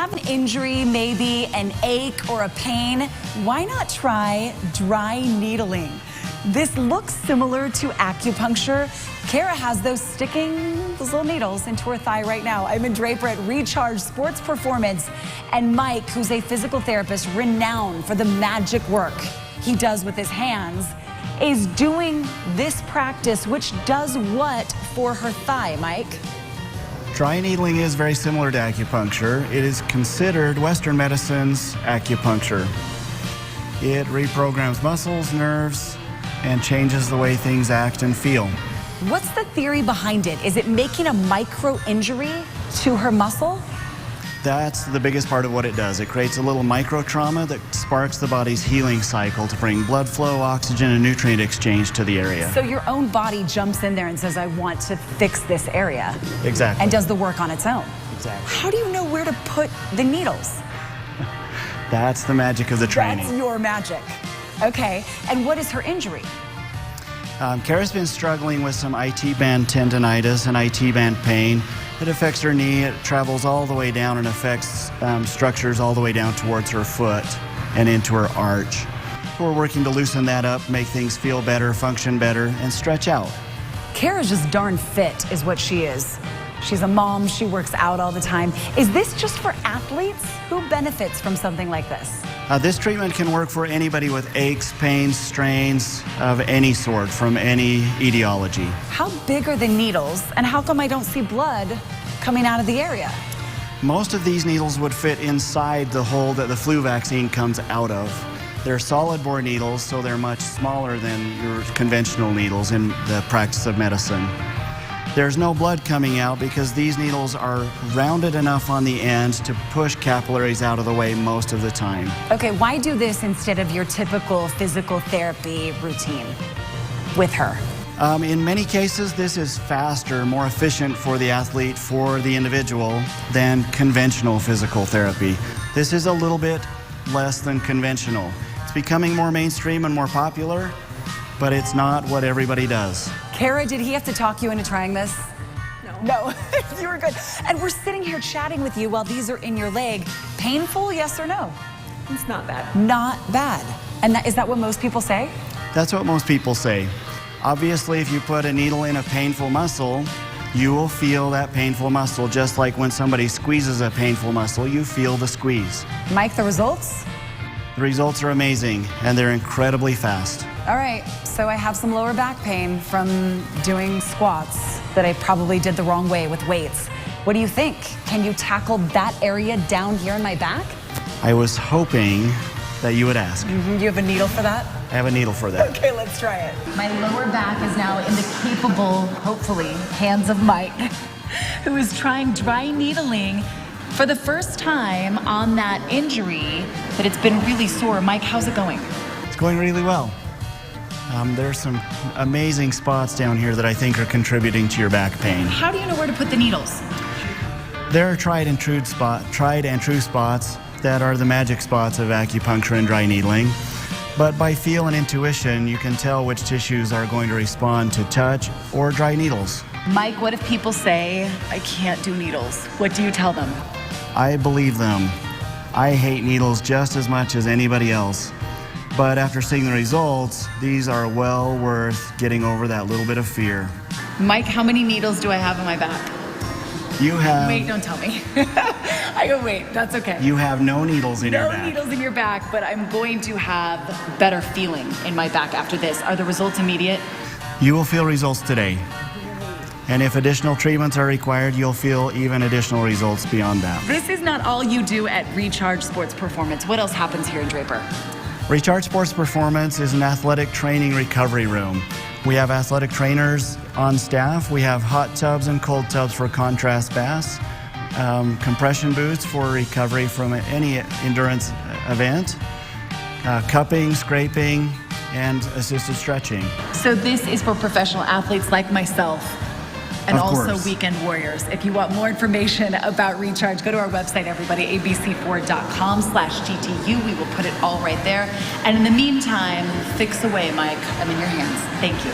have an injury, maybe an ache or a pain, why not try dry needling? This looks similar to acupuncture. Kara has those little needles into her thigh right now. I'm in Draper at Recharge Sports Performance, and Mike, who's a physical therapist renowned for the magic work he does with his hands, is doing this practice, which does what for her thigh, Mike? Dry needling is very similar to acupuncture. It is considered Western medicine's acupuncture. It reprograms muscles, nerves, and changes the way things act and feel. What's the theory behind it? Is it making a micro injury to her muscle? That's the biggest part of what it does. It creates a little micro trauma that sparks the body's healing cycle to bring blood flow, oxygen, and nutrient exchange to the area. So your own body jumps in there and says, I want to fix this area. Exactly. And does the work on its own. Exactly. How do you know where to put the needles? That's the magic of the training. That's your magic. Okay, and what is her injury? Kara's been struggling with some IT band tendonitis and IT band pain. It affects her knee. It travels all the way down and affects structures all the way down towards her foot and into her arch. We're working to loosen that up, make things feel better, function better, and stretch out. Kara's just darn fit is what she is. She's a mom, she works out all the time. Is this just for athletes? Who benefits from something like this? This treatment can work for anybody with aches, pains, strains of any sort, from any etiology. How big are the needles, and how come I don't see blood coming out of the area? Most of these needles would fit inside the hole that the flu vaccine comes out of. They're solid bore needles, so they're much smaller than your conventional needles in the practice of medicine. There's no blood coming out because these needles are rounded enough on the end to push capillaries out of the way most of the time. Okay, why do this instead of your typical physical therapy routine with her? In many cases, this is faster, more efficient for the athlete, for the individual, than conventional physical therapy. This is a little bit less than conventional. It's becoming more mainstream and more popular, but it's not what everybody does. Kara, did he have to talk you into trying this? No. You were good. And we're sitting here chatting with you while these are in your leg. Painful, yes or no? It's not bad. Not bad. And is that what most people say? That's what most people say. Obviously, if you put a needle in a painful muscle, you will feel that painful muscle, just like when somebody squeezes a painful muscle, you feel the squeeze. Mike, the results? The results are amazing, and they're incredibly fast. All right, so I have some lower back pain from doing squats that I probably did the wrong way with weights. What do you think? Can you tackle that area down here in my back? I was hoping that you would ask. You have a needle for that? I have a needle for that. Okay, let's try it. My lower back is now in the capable, hopefully, hands of Mike, who is trying dry needling for the first time on that injury that it's been really sore. Mike, how's it going? It's going really well. There's some amazing spots down here that I think are contributing to your back pain. How do you know where to put the needles? There are tried and true spots that are the magic spots of acupuncture and dry needling. But by feel and intuition, you can tell which tissues are going to respond to touch or dry needles. Mike, what if people say, I can't do needles? What do you tell them? I believe them. I hate needles just as much as anybody else. But after seeing the results, these are well worth getting over that little bit of fear. Mike, how many needles do I have on my back? You have... Wait, don't tell me. I go, wait, that's okay. You have no needles in your back. No needles in your back, but I'm going to have better feeling in my back after this. Are the results immediate? You will feel results today. And if additional treatments are required, you'll feel even additional results beyond that. This is not all you do at Recharge Sports Performance. What else happens here in Draper? Recharge Sports Performance is an athletic training recovery room. We have athletic trainers on staff. We have hot tubs and cold tubs for contrast baths, compression boots for recovery from any endurance event, cupping, scraping, and assisted stretching. So this is for professional athletes like myself and Of also course. weekend warriors. If you want more information about Recharge, go to our website, everybody, abc4.com/GTU. We will put it all right there. And in the meantime, fix away, Mike. I'm in your hands. Thank you.